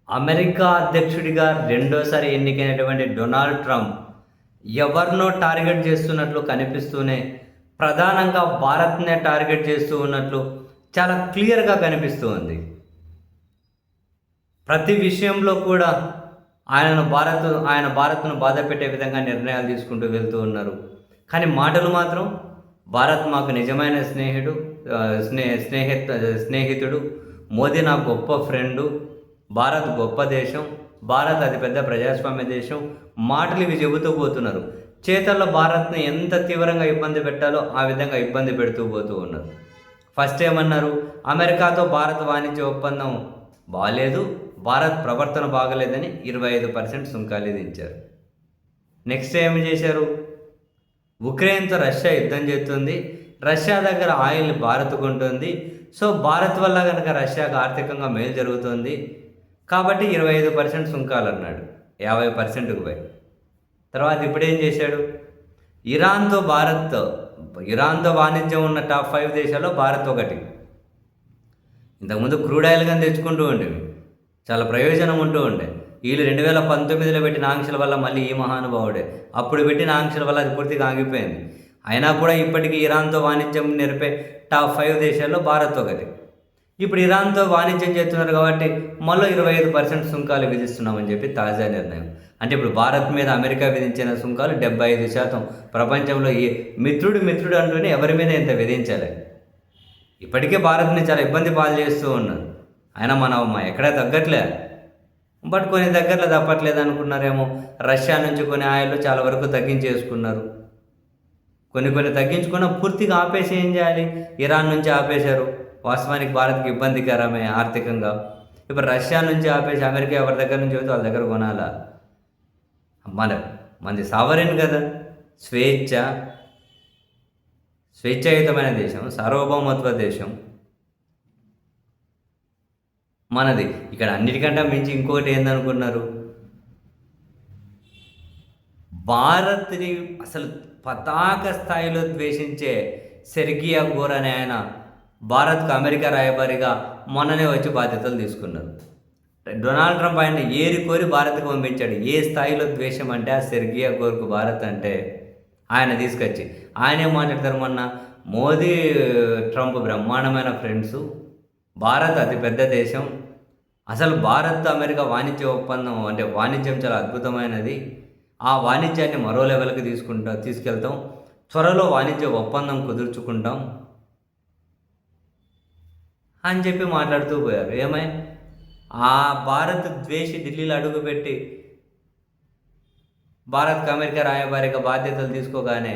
America అధ్యక్షుడిగా రెండోసారి ఎన్నికైనటువంటి డొనాల్డ్ ట్రంప్ ఎవరినో టార్గెట్ చేస్తున్నట్లు కనిపిస్తూనే ప్రధానంగా భారత్నే టార్గెట్ చేస్తూ ఉన్నట్లు చాలా క్లియర్గా కనిపిస్తూ ఉంది. ప్రతి విషయంలో కూడా ఆయన భారత్ను బాధ పెట్టే విధంగా నిర్ణయాలు తీసుకుంటూ వెళ్తూ ఉన్నారు. కానీ మాటలు మాత్రం భారత్ మాకు నిజమైన స్నేహితుడు, మోదీ నా గొప్ప ఫ్రెండు, భారత్ గొప్ప దేశం, భారత్ అతిపెద్ద ప్రజాస్వామ్య దేశం, మాటలు ఇవి చెబుతూ పోతున్నారు. చేతల్లో భారత్ని ఎంత తీవ్రంగా ఇబ్బంది పెట్టాలో ఆ విధంగా ఇబ్బంది పెడుతూ పోతూ ఉన్నారు. ఫస్ట్ ఏమన్నారు, అమెరికాతో భారత్ వాణిజ్య ఒప్పందం బాగాలేదు, భారత్ ప్రవర్తన బాగలేదని 25% సుంకాలు విధించారు. నెక్స్ట్ ఏమి చేశారు, ఉక్రెయిన్తో రష్యా యుద్ధం చేస్తుంది, రష్యా దగ్గర ఆయిల్ భారత్ కొంటుంది, సో భారత్ వల్ల కనుక రష్యాకు ఆర్థికంగా మేలు జరుగుతుంది కాబట్టి 25% సుంకాలు అన్నాడు, 50%కు పోయి. తర్వాత ఇప్పుడు ఏం చేశాడు, ఇరాన్తో వాణిజ్యం ఉన్న టాప్ 5 దేశాల్లో భారత్ ఒకటి. ఇంతకుముందు క్రూడ్ ఆయిల్ కానీ తెచ్చుకుంటూ ఉండేవి, చాలా ప్రయోజనం ఉంటూ ఉండే. వీళ్ళు 2019లో పెట్టిన ఆంక్షల వల్ల మళ్ళీ ఈ మహానుభావుడే అప్పుడు పెట్టిన ఆంక్షల వల్ల అది పూర్తిగా ఆగిపోయింది. అయినా కూడా ఇప్పటికీ ఇరాన్తో వాణిజ్యం నిలిపే టాప్ 5 దేశాల్లో భారత్ ఒకటి. ఇప్పుడు ఇరాన్తో వాణిజ్యం చేస్తున్నారు కాబట్టి మళ్ళీ 25% సుంకాలు విధిస్తున్నామని చెప్పి తాజా నిర్ణయం. అంటే ఇప్పుడు భారత్ మీద అమెరికా విధించిన సుంకాలు 75%. ప్రపంచంలో ఏ మిత్రుడు అంటూనే ఎవరి మీద ఇంత విధించాలి. ఇప్పటికే భారత్ని చాలా ఇబ్బంది పాలు చేస్తూ ఉన్నారు. అయినా మనం ఎక్కడా తగ్గట్లే, బట్ కొన్ని దగ్గరలో తప్పట్లేదు అనుకున్నారేమో. రష్యా నుంచి కొన్ని ఆయిల్ చాలా వరకు తగ్గించేసుకున్నారు, కొన్ని తగ్గించుకున్న పూర్తిగా ఆపేసి ఏం చేయాలి, ఇరాన్ నుంచి ఆపేశారు. వాస్తవానికి భారత్కి ఇబ్బందికరమే ఆర్థికంగా. ఇప్పుడు రష్యా నుంచి ఆపేసి అమెరికా ఎవరి దగ్గర నుంచి వాళ్ళ దగ్గర కొనాలా? మనది సావరెన్ కదా, స్వేచ్ఛాయుతమైన దేశం, సార్వభౌమత్వ దేశం మనది. ఇక్కడ అన్నిటికంటే మించి ఇంకోటి ఏందనుకున్నారు, భారత్ని అసలు పతాక స్థాయిలో ద్వేషించే సెర్గియా గోర్ అనే ఆయన భారత్కు అమెరికా రాయబారిగా మొన్ననే వచ్చి బాధ్యతలు తీసుకున్నారు. డొనాల్డ్ ట్రంప్ ఆయన ఏరికోరి భారత్కు పంపించాడు. ఏ స్థాయిలో ద్వేషం అంటే ఆ సెర్గియా గోర్కు భారత్ అంటే ఆయన తీసుకొచ్చి ఆయన ఏం మాట్లాడతారు, మొన్న మోదీ ట్రంప్ బ్రహ్మాండమైన ఫ్రెండ్సు, భారత్ అతిపెద్ద దేశం, అసలు భారత్ అమెరికా వాణిజ్య ఒప్పందం అంటే వాణిజ్యం చాలా అద్భుతమైనది, ఆ వాణిజ్యాన్ని మరో లెవెల్కి తీసుకెళ్తాం, త్వరలో వాణిజ్య ఒప్పందం కుదుర్చుకుంటాం అని చెప్పి మాట్లాడుతూ పోయారు. ఏమై ఆ భారత్ ద్వేషి ఢిల్లీలో అడుగుపెట్టి భారత్కు అమెరికా రాయబారిగా బాధ్యతలు తీసుకోగానే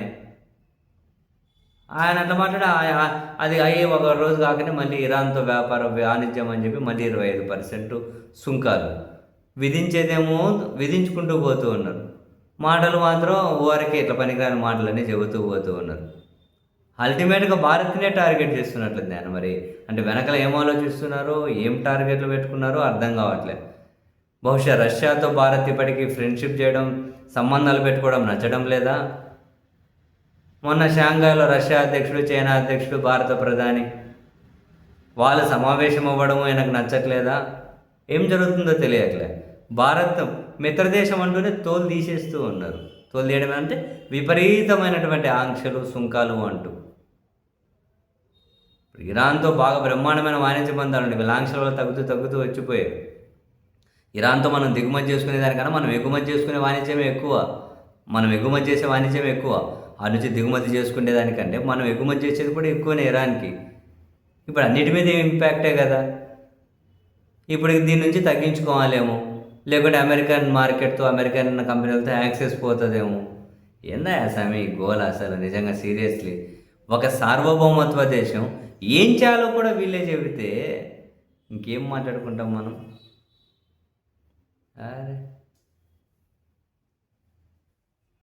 ఆయన అట్లా అది అయ్యే ఒక రోజు కాకనే మళ్ళీ ఇరాన్తో వాణిజ్యం అని చెప్పి మళ్ళీ 25% సుంకాలు విధించుకుంటూ పోతూ ఉన్నారు. మాటలు మాత్రం ఊరికే ఇట్లా పనికిరాని మాటలన్నీ చెబుతూ పోతూ ఉన్నారు. అల్టిమేట్గా భారత్నే టార్గెట్ చేస్తున్నట్లుంది ఆయన. మరి అంటే వెనకల ఏం ఆలోచిస్తున్నారో, ఏం టార్గెట్లు పెట్టుకున్నారో అర్థం కావట్లేదు. బహుశా రష్యాతో భారత్ ఇప్పటికీ ఫ్రెండ్షిప్ చేయడం, సంబంధాలు పెట్టుకోవడం నచ్చడం లేదా? మొన్న షాంఘాయ్లో రష్యా అధ్యక్షుడు, చైనా అధ్యక్షుడు, భారత ప్రధాని వాళ్ళు సమావేశం అవ్వడం ఆయనకు నచ్చట్లేదా? ఏం జరుగుతుందో తెలియట్లే. భారత్ మిత్రదేశం అంటూనే తోలు తీసేస్తూ ఉన్నారు. తోలు తీయడం అంటే విపరీతమైనటువంటి ఆంక్షలు, సుంకాలు అంటూ. ఇరాన్తో బాగా బ్రహ్మాండమైన వాణిజ్య బంధాలు ఉండే, వీళ్ళ ఆంక్షల వల్ల తగ్గుతూ వచ్చిపోయాయి. ఇరాన్తో మనం దిగుమతి చేసుకునే దానికన్నా మనం ఎగుమతి చేసుకునే వాణిజ్యమే ఎక్కువ. మనం ఎగుమతి చేసే వాణిజ్యమే ఎక్కువ. ఆ నుంచి దిగుమతి చేసుకునే దానికంటే మనం ఎగుమతి చేసేది కూడా ఎక్కువనే ఇరాన్కి. ఇప్పుడు అన్నిటి మీద ఇంపాక్టే కదా. ఇప్పుడు దీని నుంచి తగ్గించుకోవాలేమో, లేకుంటే అమెరికన్ మార్కెట్తో, అమెరికన్ కంపెనీలతో యాక్సెస్ పోతుందేమో. ఏందా స్వామి గోల్ అసలు నిజంగా సీరియస్లీ. ఒక సార్వభౌమత్వ దేశం ఏం చేయాలో కూడా వీళ్ళే చెబితే ఇంకేం మాట్లాడుకుంటాం మనం? అరే